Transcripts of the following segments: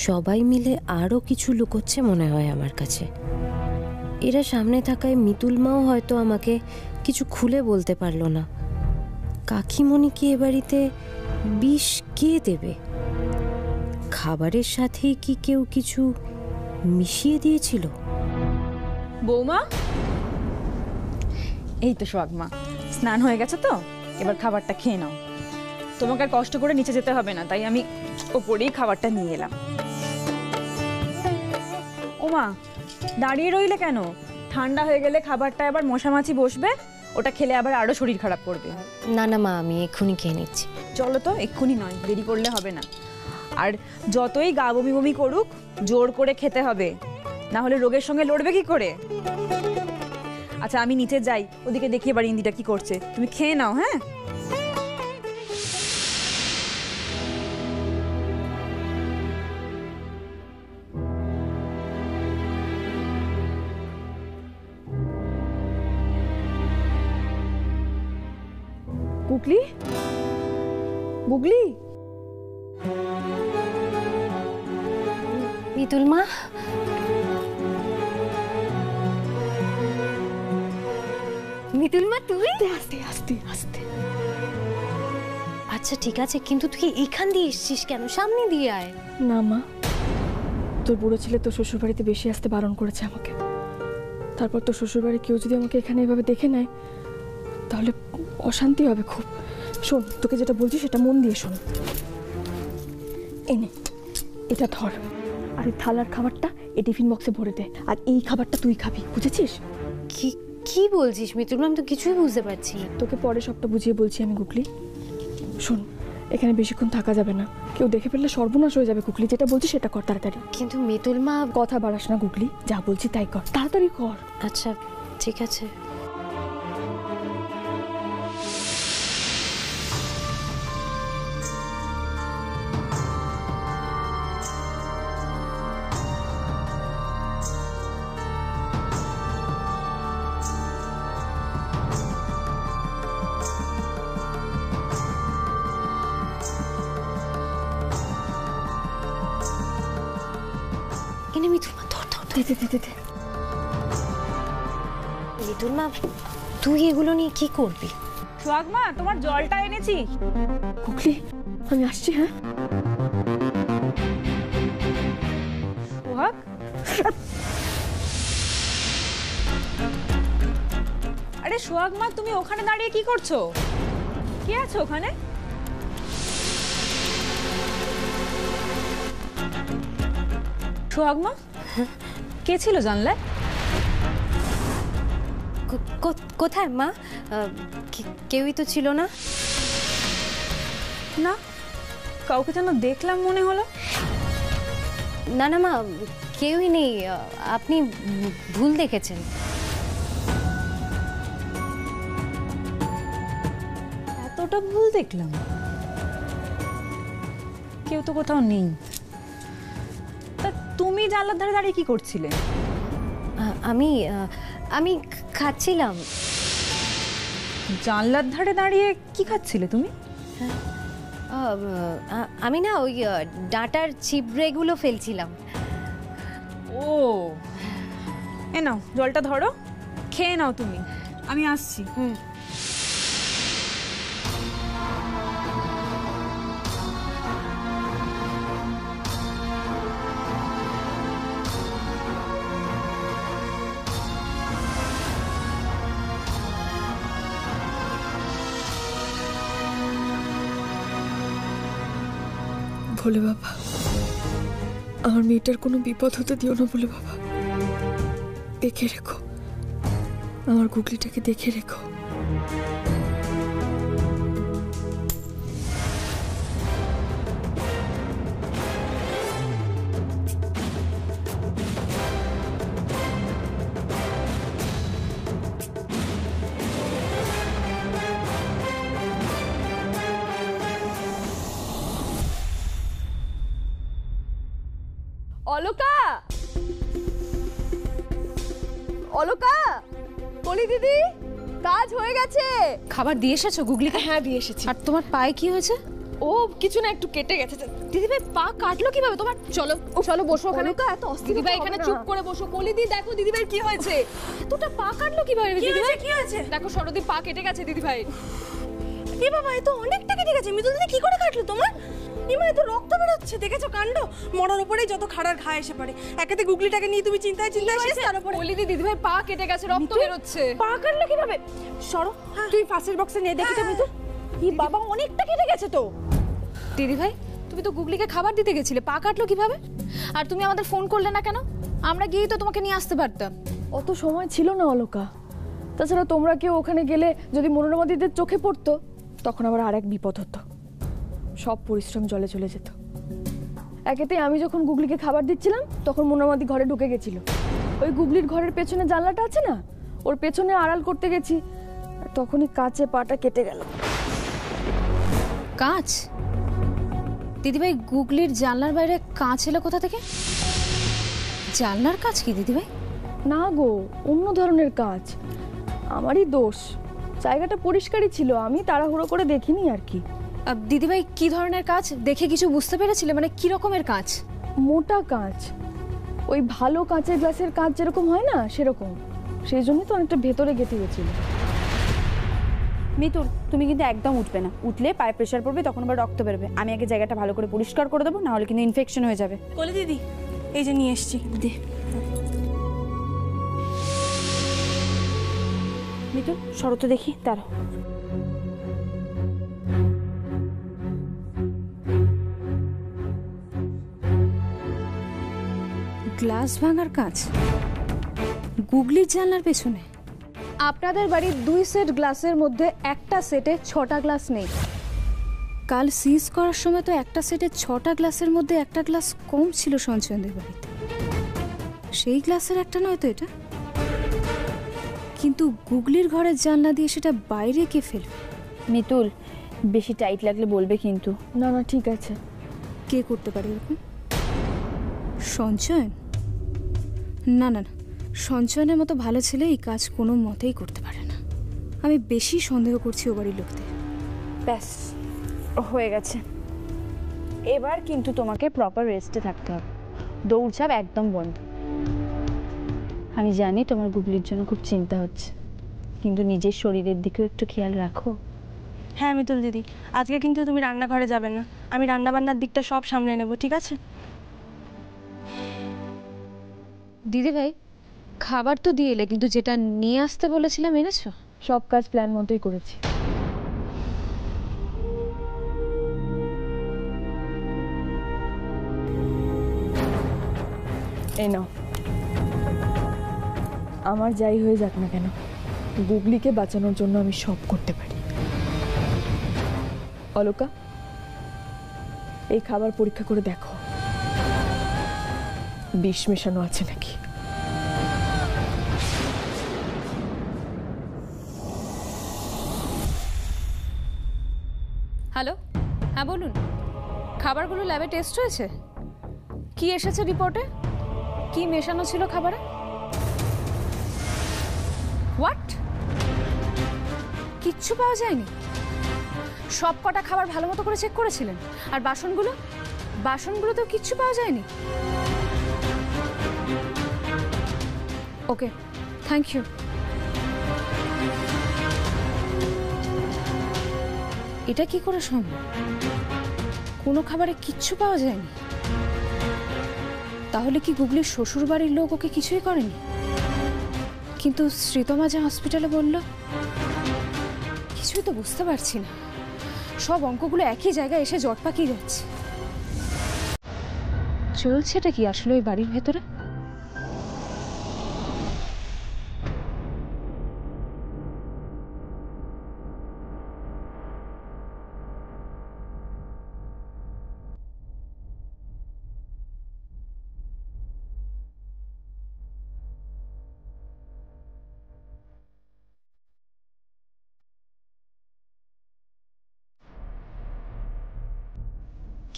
সবাই মিলে আরও কিছু লুকোচ্ছে মনে হয় আমার কাছে। এরা সামনে থাকায় মিতুল মাও হয়তো আমাকে কিছু খুলে বলতে পারলো না। কাকিমণি কি এ বাড়িতে বিষ কে দেবে? খাবারের সাথেই কি কেউ কিছু মিশিয়ে দিয়েছিল? বৌমা, এই তো সোহাগমা, স্নান হয়ে গেছে তো, এবার খাবারটা খেয়ে নাও। তোমাকে আর কষ্ট করে নিচে যেতে হবে না, তাই আমি ওপরেই খাবারটা নিয়ে এলাম। ওমা, দাঁড়িয়ে রইলে কেন? ঠান্ডা হয়ে গেলে খাবারটা আবার মশামাছি বসবে, ওটা খেলে আবার আরো শরীর খারাপ করবে। না না মা, আমি এক্ষুনি খেয়ে নিচ্ছি। চলো তো, এক্ষুনি নয়, দেরি করলে হবে না। আর যতই গা বমি বমি করুক, জোর করে খেতে হবে, না হলে রোগের সঙ্গে লড়বে কি করে? আচ্ছা, আমি নিচে যাই, ওদিকে দেখি এবার ইন্দিটা কি করছে। তুমি খেয়ে নাও। হ্যাঁ, গুগলি, গুগলি, মিতুল মা, মিতুল মা তুই? আস্তে আস্তে আস্তে। আচ্ছা ঠিক আছে, কিন্তু তুই এইখান দিয়ে এসছিস কেন? সামনে দিয়ে আয়। না মা, তোর বুড়ো ছেলে তোর শ্বশুরবাড়িতে বেশি আসতে বারণ করেছে আমাকে। তারপর তোর শ্বশুরবাড়ি কেউ যদি আমাকে এখানে এভাবে দেখে নেয় তাহলে অশান্তি হবে খুব। শোন, তোকে যেটা বলছি সেটা মন দিয়ে শোন। এনে এটা ধর, আর এই থালার খাবারটা এই টিফিন বক্সে ভরে দে, আর এই খাবারটা তুই খাবি, বুঝেছিস? কি কি বলছিস মিতুল মা? আমি তো কিছুই বুঝতে পারছি না। তোকে পরে সবটা বুঝিয়ে বলছি আমি গুগলি। শোন, এখানে বেশিক্ষণ থাকা যাবে না, কেউ দেখে ফেললে সর্বনাশ হয়ে যাবে গুগলি। যেটা বলছি সেটা কর তাড়াতাড়ি। কিন্তু মিতুল মা, কথা বাড়াস না গুগলি, যা বলছি তাই কর, তাড়াতাড়ি কর। আচ্ছা ঠিক আছে। মিতুল মা ধর ধর। মিতুল মা, তুই এগুলো নিয়ে কি করবি? সোহাগমা, তোমার জলটা এনেছি। গুগলি, আমি আসছি। হ্যাঁ সোহাগ, আরে সোহাগমা, তুমি ওখানে দাঁড়িয়ে কি করছো? কে আছে ওখানে? সোহাগমা, কে ছিল জানলে? কোথায় মা? কেউই তো ছিল না। না, কাউকে যেন দেখলাম মনে হলো। না না মা, কেউই নেই, আপনি ভুল দেখেছেন। এতটা ভুল দেখলাম? কেউ তো কোথাও নেই। তা তুমি জানলার ধারে দাঁড়িয়ে কি করছিলে? আমি খাচ্ছিলাম। জানলার ধারে দাঁড়িয়ে কি খাচ্ছিলে তুমি? আমি না ওই ডাঁটার ছিবড়েগুলো ফেলছিলাম। ও, এ নাও জলটা ধরো, খেয়ে নাও তুমি, আমি আসছি। ভোলে বাবা, আমার মেয়েটার কোনো বিপদ হতে দিও না বলে বাবা। দেখে রেখো, আমার গুগলিটাকে দেখে রেখো। অলকা, অলকা, কলি দিদি, কাজ হয়ে গেছে। খাবার দিয়ে এসেছো গুগলিকে? হ্যাঁ দিয়ে এসেছি। আর তোমার পায়ে কি হয়েছে? ও কিছু না, একটু কেটে গেছে। দিদিভাই পা কাটলো কিভাবে তোমার? চলো চলো বসো ওখানে। এত অস্থির দিদিভাই এখানে চুপ করে বসো। কলিদি দেখো দিদিভাই কি হয়েছে, এতটা পা কাটলো কিভাবে? দিদিভাই কি হয়েছে? দেখো সরদি পা কেটে গেছে দিদিভাই। এ বাবা, এ তো অনেকটা কেটে গেছে। মিতুল দিদি কি করে কাটলো তোমার? ইমা, এত রক্ত বেরোচ্ছে, দেখেছো কাণ্ড? মরার উপরেই যত খাড়ার ঘা এসে পড়ে। একেতে গুগলিটাকে নিয়ে তুমি চিন্তায় শেষ, তার উপরে কলিদি দিদিভাই পা কেটে গেছে, রক্ত বেরোচ্ছে। পা কাটলো কিভাবে? সরো, তুই ফার্স্ট বক্সে নিয়ে দেখি তো মিতুল। কি বাবা, অনেকটা কেটে গেছে তো। দিদিভাই তুমি তো গুগলিকে খাবার দিতে গেছিলে, পা কাটলো কিভাবে? আর তুমি আমাদের ফোন করলে না কেন? আমরা গিয়েই তো তোমাকে নিয়ে আসতে পারতাম। অত সময় ছিল না অলোকা। তাছাড়া তোমরা কেউ ওখানে গেলে যদি মনোরমা দিদির চোখে পড়তো, তখন আবার আরেক বিপদ হতো। সব পরিশ্রম জলে চলে যেত। একেতেই আমি যখন গুগলিকে খাবার দিচ্ছিলাম, তখন মনোরমাদি ঘরে ঢুকে গেছিল। ওই গুগলির ঘরের পেছনে জানলাটা আছে না, ওর পেছনে আড়াল করতে গেছি, আর তখনই কাঁচে পাটা কেটে গেল। কাঁচ? দিদিভাই গুগলির জানলার বাইরে কাঁচ এলো কোথা থেকে? জানলার কাঁচ কি দিদিভাই? না গো, অন্য ধরনের কাজ। আমারই দোষ, জায়গাটা পরিষ্কারই ছিল, আমি তাড়াহুড়ো করে দেখিনি আর কি। দিদিভাই কি ধরনের কাজ দেখে কিছু বুঝতে পেরেছিলে? মানে কি রকমের কাজ? মোটা কাঁচ, ওই ভালো কাঁচের গ্লাসের কাঁচ যেরকম হয় না সেরকম। সেই জন্যই তো অনেকটা ভেতরে গেঁথে গেছিল। মিতুল, তুমি কিন্তু একদম উঠবে না। উঠলে পায়ে প্রেশার পড়বে, তখন আবার রক্ত বেরোবে। আমি আগে জায়গাটা ভালো করে পরিষ্কার করে দেবো, না হলে কিন্তু ইনফেকশন হয়ে যাবে। বলে দিদি, এই যে নিয়ে এসছি। দে মিতুল, সরো তো দেখি। দাঁড়াও। গ্লাস ভাঙার কাজ গুগলির জানলার পেছনে? আপনাদের বাড়ির 2 সেট গ্লাসের মধ্যে একটা সেটে 6টা গ্লাস নেই। কাল সিজ করার সময় তো একটা সেটে 6টা গ্লাসের মধ্যে একটা গ্লাস কম ছিল সঞ্চয়নদের বাড়িতে। সেই গ্লাসের একটা নয় তো এটা? কিন্তু গুগলির ঘরের জানলা দিয়ে সেটা বাইরে কে ফেলবে? মিতুল, বেশি টাইট লাগলে বলবে কিন্তু। না না, ঠিক আছে। কে করতে পারে এরকম? সঞ্চয়ন? না না না, সঞ্চয়নের মতো ভালো ছেলে এই কাজ কোনো মতেই করতে পারে না। আমি বেশি সন্দেহ করছি ও বাড়ির লোকদের। ব্যাস, হয়ে গেছে। এবার কিন্তু তোমাকে প্রপার রেস্টে থাকতে হবে। দৌড়ঝাঁপ একদম বন্ধ। আমি জানি তোমার গুগলির জন্য খুব চিন্তা হচ্ছে, কিন্তু নিজের শরীরের দিকেও একটু খেয়াল রাখো। হ্যাঁ মিতুল দিদি, আজকে কিন্তু তুমি রান্নাঘরে যাবে না। আমি রান্না বান্নার দিকটা সব সামলে নেব, ঠিক আছে? দিদিভাই খাবার তো দিয়ে এলে, কিন্তু যেটা নিয়ে আসতে বলেছিলাম এনেছো? সব কাজ প্ল্যান মতোই করেছি। এই নাও। আমার যাই হয়ে যাক না কেন, গুগলিকে বাঁচানোর জন্য আমি সব করতে পারি। অলোকা, এই খাবার পরীক্ষা করে দেখো বিষ মেশানো আছে নাকি। হ্যালো, হ্যাঁ বলুন। খাবারগুলো ল্যাবে টেস্ট হয়েছে? কি এসেছে রিপোর্টে? কি মেশানো ছিল খাবারে? হোয়াট? কিচ্ছু পাওয়া যায়নি? সব কটা খাবার ভালো মতো করে চেক করেছিলেন? আর বাসনগুলোতেও কিচ্ছু পাওয়া যায়নি? ওকে, থ্যাংক ইউ। এটা কি করে সম্ভব? কোনো খাবারে কিচ্ছু পাওয়া যায়নি? তাহলে কি গুগলির শ্বশুর বাড়ির লোক ওকে কিছুই করেনি? কিন্তু শ্রীতমা যে হসপিটালে বলল, কিছুই তো বুঝতে পারছি না। সব অঙ্কগুলো একই জায়গায় এসে জট পাকিয়ে যাচ্ছে। চলছেটা কি আসলে ওই বাড়ির ভেতরে?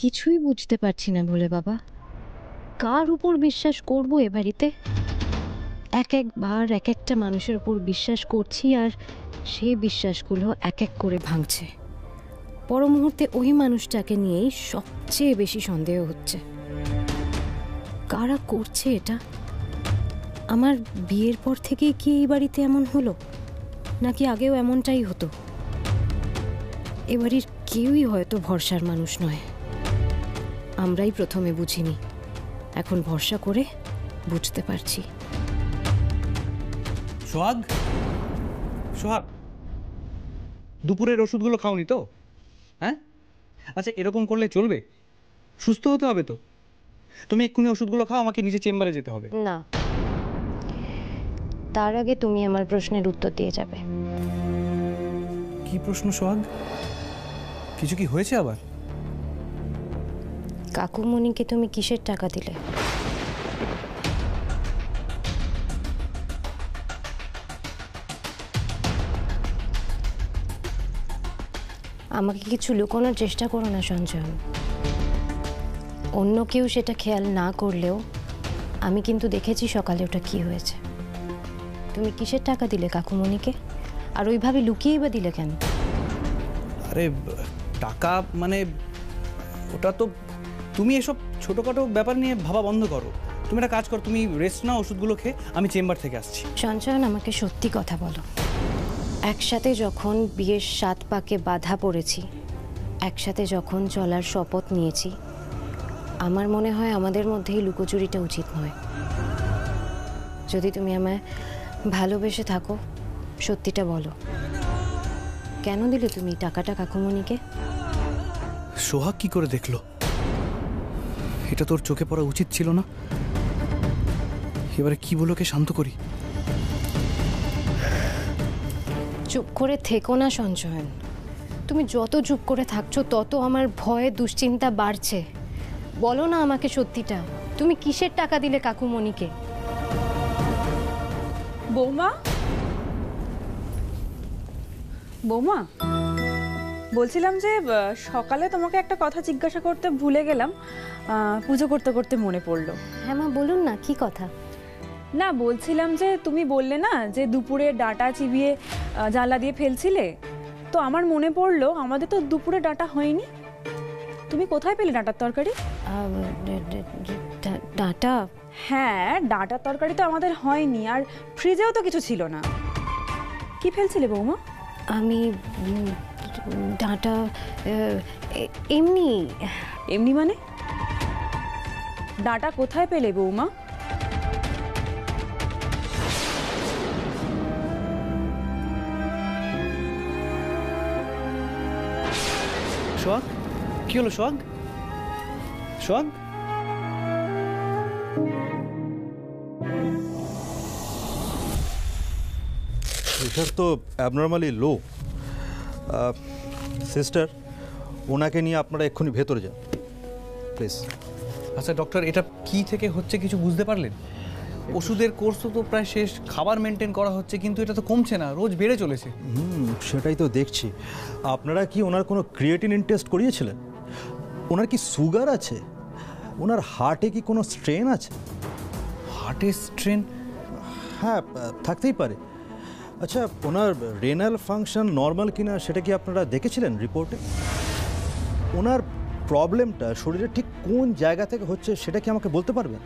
কিছুই বুঝতে পারছি না বলে বাবা, কার উপর বিশ্বাস করব এ বাড়িতে? একবার এক একটা মানুষের উপর বিশ্বাস করছি, আর সেই বিশ্বাসগুলো এক এক করে ভাঙছে। পর মুহূর্তে ওই মানুষটাকে নিয়েই সবচেয়ে বেশি সন্দেহ হচ্ছে। কারা করছে এটা? আমার বিয়ের পর থেকেই কি এই বাড়িতে এমন হলো, নাকি আগেও এমনটাই হতো? এ বাড়ির কেউই হয়তো ভরসার মানুষ নয়। আমরাই প্রথমে বুঝিনি, এখন ভরসা করে বুঝতে পারছি। সোহাগ, সোহাগ, দুপুরের ওষুধগুলো খাওনি তো? হ্যাঁ, আচ্ছা এরকম করলে চলবে? সুস্থ হতে হবে তো। তুমি এক্ষুনি ওষুধগুলো খাও, আমাকে নিচে চেম্বারে যেতে হবে। না, তার আগে তুমি আমার প্রশ্নের উত্তর দিয়ে যাবে। কি প্রশ্ন সোহাগ? কিছু কি হয়েছে আবার? কাকুমণিকে তুমি কিসের টাকা দিলে? আমাকে কিছু লুকোনোর চেষ্টা করো না সঞ্জয়ন। অন্য কেউ সেটা খেয়াল না করলেও আমি কিন্তু দেখেছি সকালে ওটা কি হয়েছে। তুমি কিসের টাকা দিলে কাকুমণিকে, আর ওইভাবে লুকিয়েই বা দিলে কেন? আরে টাকা মানে ওটা তো, তুমি এসব ছোটোখাটো ব্যাপার নিয়ে ভাবা বন্ধ করো। তুমি একটা কাজ করো, তুমি রেস্ট নাও, ওষুধগুলো খেয়ে আমি চেম্বার থেকে আসছি। সঞ্জয়ন, আমাকে সত্যি কথা বলো। একসাথে যখন বিয়ের 7 পাকে বাধা পড়েছি, একসাথে যখন চলার শপথ নিয়েছি, আমার মনে হয় আমাদের মধ্যেই লুকোচুরিটা উচিত নয়। যদি তুমি আমায় ভালোবেসে থাকো, সত্যিটা বলো। কেন দিলে তুমি টাকাটা কাকুমণিকে? সোহাগ কি করে দেখলো? এটা তোর চোখে পড়া উচিত ছিল না? এবারে কি বলোকে শান্ত করি? চুপ করে থেকো না সঞ্জয়ন। তুমি যত চুপ করে থাকছো তত আমার ভয়ে দুশ্চিন্তা বাড়ছে। বলো না আমাকে সত্যিটা, তুমি কিসের টাকা দিলে কাকুমণিকে? বৌমা, বৌমা, বলছিলাম যে সকালে তোমাকে একটা কথা জিজ্ঞাসা করতে ভুলে গেলাম, পুজো করতে করতে মনে পড়লো। হ্যাঁ মা, বলুন না, কি কথা? না, বলছিলাম যে তুমি বললে না যে দুপুরে ডাঁটা চিবিয়ে জানলা দিয়ে ফেলছিলে, তো আমার মনে পড়লো আমাদের তো দুপুরে ডাঁটা হয়নি। তুমি কোথায় পেলে ডাঁটার তরকারি? ডাঁটা? হ্যাঁ, ডাঁটার তরকারি তো আমাদের হয়নি, আর ফ্রিজেও তো কিছু ছিল না। কি ফেলছিলে বৌমা? আমি ডাঁটা এমনি। এমনি মানে? ডাঁটা কোথায় পেলে বৌমা? সোহাগ, কি হলো সোহাগ? সোহাগ, প্রেশার তো অ্যাবনর্মালি লো। সিস্টার, ওনাকে নিয়ে আপনারা এক্ষুনি ভেতরে যান প্লিজ। আচ্ছা ডক্টর, এটা কি থেকে হচ্ছে কিছু বুঝতে পারলেন? ওষুধের কোর্স তো প্রায় শেষ, খাবার মেনটেন করা হচ্ছে, কিন্তু এটা তো কমছে না, রোজ বেড়ে চলেছে। সেটাই তো দেখছি। আপনারা কি ওনার কোনো ক্রিয়েটিনিন টেস্ট করিয়েছিলেন? ওনার কি সুগার আছে? ওনার হার্টে কি কোনো স্ট্রেন আছে? হার্টের স্ট্রেন? হ্যাঁ, থাকতেই পারে। আচ্ছা, ওনার রেনাল ফাংশন নর্মাল কিনা সেটা কি আপনারা দেখেছিলেন রিপোর্টে? ওনার প্রবলেমটা শরীরে ঠিক কোন জায়গা থেকে হচ্ছে সেটা কি আমাকে বলতে পারবেন?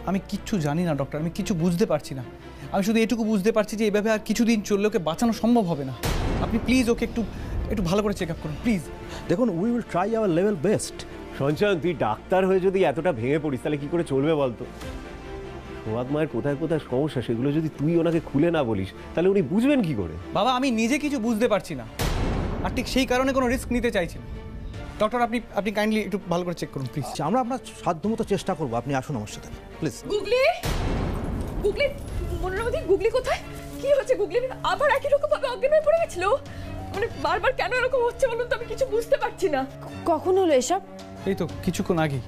আমি কিচ্ছু জানি না ডক্টর, আমি কিছু বুঝতে পারছি না। আমি শুধু এটুকু বুঝতে পারছি যে এভাবে আর কিছুদিন চললে ওকে বাঁচানো সম্ভব হবে না। আপনি প্লিজ ওকে একটু ভালো করে চেক আপ করুন প্লিজ। দেখুন, we will try our level best. Sanchayan, তুই ডাক্তার হয়ে যদি এতটা ভেঙে পড়িস তাহলে কি করে চলবে বলতো? সোহাগ মায়ের কোথায় কোথায় সমস্যা সেগুলো যদি তুই ওনাকে খুলে না বলিস তাহলে উনি বুঝবেন কি করে? বাবা, আমি নিজে কিছু বুঝতে পারছি না, আর ঠিক সেই কারণে কোনো রিস্ক নিতে চাইছি না। ডক্টর, আপনি কাইন্ডলি একটু ভালো করে চেক করুন প্লিজ। আমরা আপনার সাধ্যমতো চেষ্টা করবো, আপনি আসুন আমার সাথে প্লিজ। গুগলি, গুগলি, মনোরমা, গুগলি কোথায়? কি হচ্ছে গুগলি? আবার একই রকম ভাবে অজ্ঞান হয়ে পড়ে গেছিল? মানে বারবার কেন এরকম হচ্ছে বলুন তো, আমি কিছু বুঝতে পারছি না। কখন হলো এসব? এই তো কিছুক্ষণ আগেই।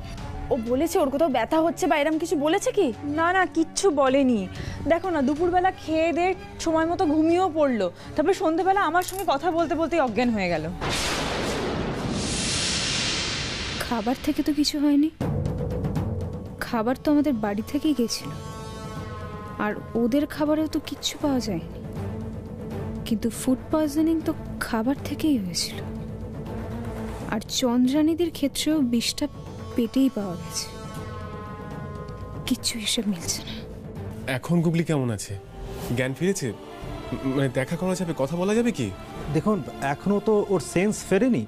ও বলেছে ওর কোথাও ব্যথা হচ্ছে বা এরকম কিছু বলেছে কি? না না, কিচ্ছু বলেনি। দেখো না, দুপুরবেলা খেয়ে দিয়ে সময় মতো ঘুমিয়েও পড়লো, তারপরে সন্ধ্যেবেলা আমার সঙ্গে কথা বলতে বলতেই অজ্ঞান হয়ে গেল। খাবার থেকে তো কিছু হয়নি, খাবার তো আমাদের বাড়ি থেকেই গেছিল, আর ওদের খাবারেও তো কিচ্ছু পাওয়া যায়নি। কিন্তু ফুড পয়জনিং তো খাবার থেকেই হয়েছিল। আর চন্দ্রানীদের ক্ষেত্রেও বিষটা পেটেই পাওয়া গেছে। কিচ্ছু এসব মিলছে না। এখন গুগলি কেমন আছে? জ্ঞান ফিরেছে? মানে দেখা করা যাবে, কথা বলা যাবে কি? দেখুন এখনও তো ওর সেন্স ফেরেনি,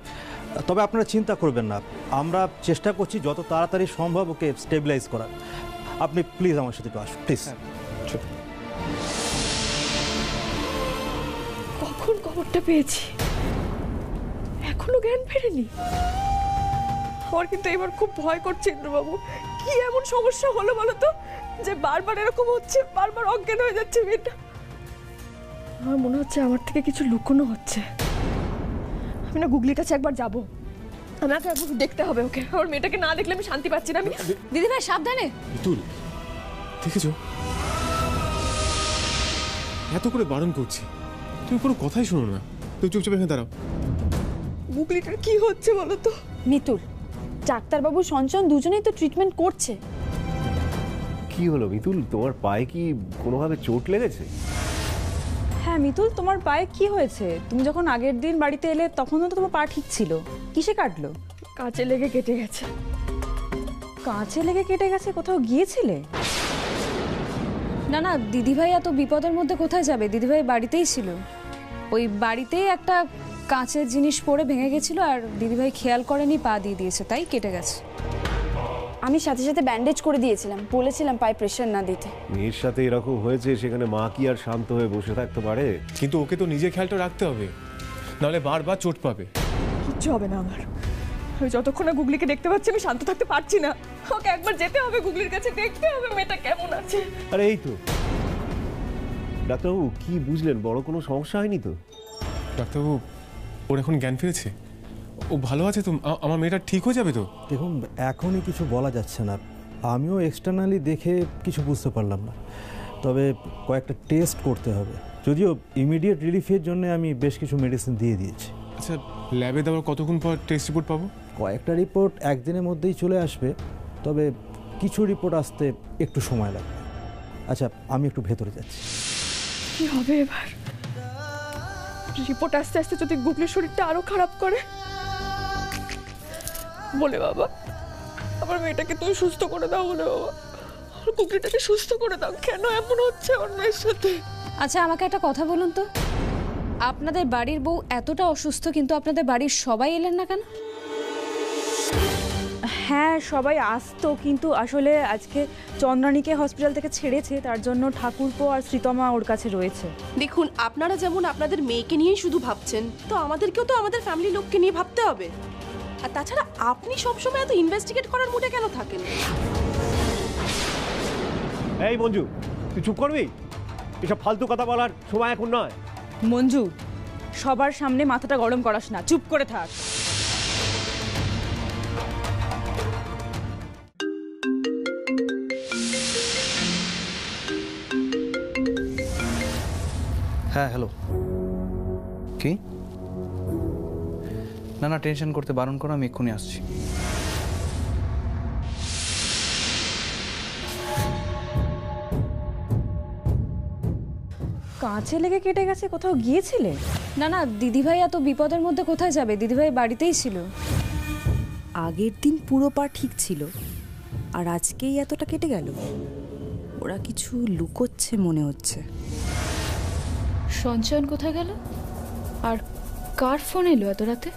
তবে আপনারা চিন্তা করবেন না, আমরা চেষ্টা করছি যত তাড়াতাড়ি সম্ভব ওকে স্টেবিলাইজ করার। আপনি প্লিজ আমার সাথে একটু আসুন প্লিজ। কখন খবরটা পেয়েছি, এখনো জ্ঞান ফেরেনি। আমার কিন্তু এবার খুব ভয় করছে ইন্দ্রবাবু। কি এমন সমস্যা হলো বলো তো, যে বারবার এরকম হচ্ছে, বারবার অজ্ঞান হয়ে যাচ্ছে মেয়েটা। আমার মনে হচ্ছে আমার থেকে কিছু লুকোনো হচ্ছে। আমি না গুগলির কাছে একবার যাব, আমাকে একবার দেখতে হবে ওকে। আমার মেয়েটাকে না দেখলে আমি শান্তি পাচ্ছি না। আমি দিদি ভাই সাবধানে। মিতুল, দেখেছো এত করে বারণ করছি, তুমি কোনো কথাই শোনো না। তুমি চুপচাপ এখানে দাঁড়াও। গুগলিটার কি হচ্ছে বলো তো? মিতুল, ডাক্তারবাবু সঞ্চয়ন দুজনেই তো ট্রিটমেন্ট করছে। কি হলো মিতুল, তোমার পায়ে কি কোনোভাবে চোট লেগেছে? হ্যাঁ মিতুল, তোমার পায়ে কি হয়েছে? তুমি যখন আগের দিন বাড়িতে এলে তখনও তো তোমার পা ঠিক ছিল, কিসে কাটলো? কাঁচে লেগে কেটে গেছে। কাঁচে লেগে কেটে গেছে? কোথাও গিয়েছিলে? না না, দিদিভাই এত বিপদের মধ্যে কোথায় যাবে? দিদিভাই বাড়িতেই ছিল। ওই বাড়িতেই একটা কাঁচের জিনিস পড়ে ভেঙে গেছিল, আর দিদিভাই খেয়াল করেনি, পা দিয়ে দিয়েছে, তাই কেটে গেছে। আমি সাথে সাথে ব্যান্ডেজ করে দিয়েছিলাম, বলেছিলাম পায়ে প্রেশার না দিতে। মেয়ের সাথে এরকম হয়েছে, সেখানে মা কি আর শান্ত হয়ে বসে থাকতে পারে? কিন্তু ওকে তো নিজের খেয়ালটা রাখতে হবে, নাহলে বারবার চোট পাবে। কিচ্ছু হবে না আমার। আমি যতক্ষণ না গুগলিকে দেখতে পাচ্ছি আমি শান্ত থাকতে পারছি না। ওকে একবার যেতে হবে গুগলির কাছে, দেখতে হবে মেয়েটা কেমন আছে। আরে এই তো ডাক্তারবাবু, কি বুঝলেন? বড় কোনো সমস্যা হয়নি তো? ডাক্তারবাবু, ওর এখন জ্ঞান ফিরেছে? ও ভালো আছে তো? আমার মেয়েটা ঠিক হয়ে যাবে তো? দেখুন এখনই কিছু বলা যাচ্ছে না, আমিও এক্সটার্নালি দেখে কিছু বুঝতে পারলাম না, তবে কয়েকটা টেস্ট করতে হবে। যদিও ইমিডিয়েট রিলিফের জন্য আমি বেশ কিছু মেডিসিন দিয়ে দিয়েছি। আচ্ছা, ল্যাবে দেওয়ার কতক্ষণ পর টেস্ট রিপোর্ট পাবো? কয়েকটা রিপোর্ট একদিনের মধ্যেই চলে আসবে, তবে কিছু রিপোর্ট আসতে একটু সময় লাগবে। আচ্ছা আমি একটু ভেতরে যাচ্ছি। কি হবে এবার? রিপোর্ট আসতে আসতে যদি গুগলির শরীরটা আরো খারাপ করে, বলে বাবা আমার মেয়েটাকে তুমি সুস্থ করে দাও, বলে বাবা আমার গুগলিটাকে সুস্থ করে দাও। কেন এমন হচ্ছে আমার মেয়ের সাথে? আচ্ছা আমাকে একটা কথা বলুন তো, আপনাদের বাড়ির বউ এতটা অসুস্থ, কিন্তু আপনাদের বাড়ির সবাই এলেন না কেন? হ্যাঁ সবাই আসতো, কিন্তু আসলে আজকে চন্দ্রানীকে হসপিটাল থেকে ছেড়েছে, তার জন্য ঠাকুরপো আর শ্রীতমা ওর কাছে রয়েছে। দেখুন আপনারা যেমন আপনাদের মেয়েকে নিয়েই শুধু ভাবছেন, তো আমাদেরকেও তো আমাদের ফ্যামিলি লোককে নিয়ে ভাবতে হবে। আর তাছাড়া আপনি সবসময় এত ইনভেস্টিগেট করার মুডে কেন থাকেন? এই মঞ্জু, তুই চুপ করবি? এসব ফালতু কথা বলার সময় এখন নয়। মঞ্জু, সবার সামনে মাথাটা গরম করাস না, চুপ করে থাক। হ্যাঁ হ্যালো। কি? না না, টেনশন করতে বারণ করো, আমি এক্ষুনি আসছি। কাঁচে লেগে কেটে গেছে? কোথাও গিয়েছিলে? না না, দিদিভাই এত বিপদের মধ্যে কোথায় যাবে? দিদিভাই বাড়িতেই ছিল। আগের দিন পুরো পা ঠিক ছিল, আর আজকেই এতটা কেটে গেল। ওরা কিছু লুকোচ্ছে মনে হচ্ছে। সঞ্চয়ন কোথায় গেল? আর কার ফোন এলো এত রাতে?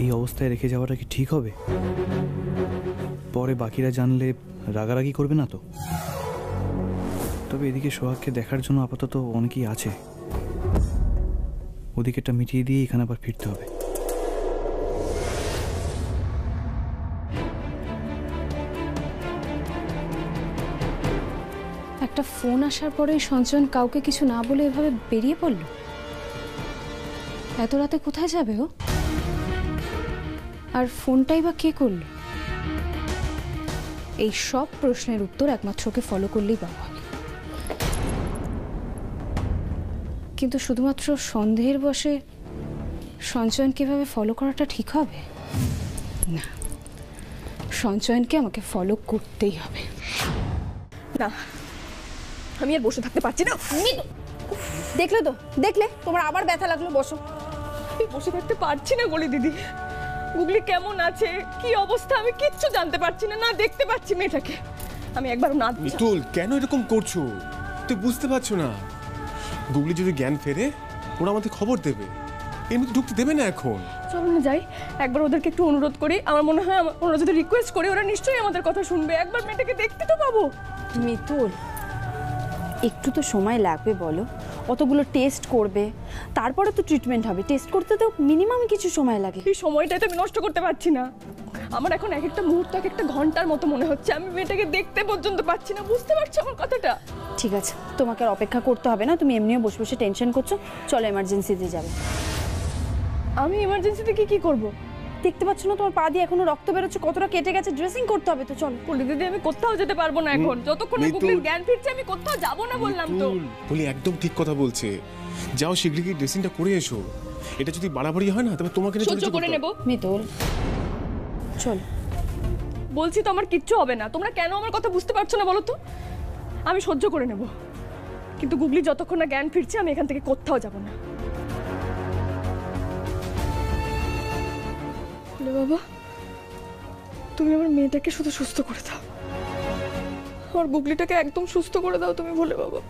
এই অবস্থায় রেখে যাওয়াটা কি ঠিক হবে? পরে বাকিরা জানলে রাগারাগি করবে না তো? তবে এদিকে সোহাগকে দেখার জন্য আপাতত অনেকেই আছে, ওদিকেটা মিটিয়ে দিয়ে এখানে আবার ফিরতে হবে। একটা ফোন আসার পরেই সঞ্চয়ন কাউকে কিছু না বলে এভাবে বেরিয়ে পড়ল। এত রাতে কোথায় যাবে ও? আর ফোনটাই বা কে করল? এই সব প্রশ্নের উত্তর একমাত্র ওকে ফলো করলেই পাবো আমি। কিন্তু শুধুমাত্র সন্দেহের বশে সঞ্চয়নকে এভাবে ফলো করাটা ঠিক হবে না। সঞ্চয়নকে আমাকে ফলো করতেই হবে। না, আমি আর বসে থাকতে পারছি না। দেখলে তো, দেখলে তোমার আবার ব্যথা লাগলো, বসো। আমি বসে থাকতে পারছি না গলি দিদি। গুগলি কেমন আছে, কি অবস্থা, আমি কিচ্ছু জানতে পারছি না, না দেখতে পাচ্ছি মেয়েটাকে। আমি একবার না মিতুল কেন এরকম করছো? তুই বুঝতে পারছো না? গুগলি যদি জ্ঞান ফেরে ওরা আমাদের খবর দেবে, এমনি ঢুকতে দেবে না এখন। চলো না যাই, একবার ওদেরকে একটু অনুরোধ করি। আমার মনে হয় ওরা যদি রিকোয়েস্ট করে ওরা নিশ্চয়ই আমাদের কথা শুনবে। একবার মেয়েটাকে দেখতে তো পাবো। মিতুল, একটু তো সময় লাগবে বলো, অতগুলো টেস্ট করবে, তারপরে তো ট্রিটমেন্ট হবে। টেস্ট করতে তো মিনিমাম কিছু সময় লাগে। এই সময়টাই তো আমি নষ্ট করতে পারছি না। আমার এখন এক একটা মুহূর্ত এক একটা ঘন্টার মতো মনে হচ্ছে। আমি মেয়েটাকে দেখতে পর্যন্ত পাচ্ছি না, বুঝতে পারছো আমার কথাটা? ঠিক আছে, তোমাকে আর অপেক্ষা করতে হবে না, তুমি এমনিও বসে বসে টেনশন করছো। চলো এমার্জেন্সিতে যাবে। আমি এমার্জেন্সিতে কি করব? দেখতে পাচ্ছ না তোমার পা দিয়ে এখনো রক্ত বেরোচ্ছে, কতটা কেটে গেছে, ড্রেসিং করতে হবে তো। চলো। বলি দিদি, আমি কোথাও যেতে পারবো না এখন, যতক্ষণ না গুগলির জ্ঞান ফিরছে আমি কোথাও যাব না বললাম তো। বলি একদম ঠিক কথা বলছে, যাও শীঘ্রই গিয়ে ড্রেসিংটা করে এসো। এটা যদি বাড়াবাড়ি হয় না তবে তোমাকে সহ্য করে নেব। মিতুল চল। বলছি তো আমার কিচ্ছু হবে না। তোমরা কেন আমার কথা বুঝতে পারছো না বলো তো? আমি সহ্য করে নেব, কিন্তু গুগলি যতক্ষণ না জ্ঞান ফিরছে আমি এখান থেকে কোথাও যাব না। বাবা, তুমি আমার মেয়েটাকে শুধু সুস্থ করে দাও, আমার গুগলিটাকে একদম সুস্থ করে দাও তুমি, বলে বাবা।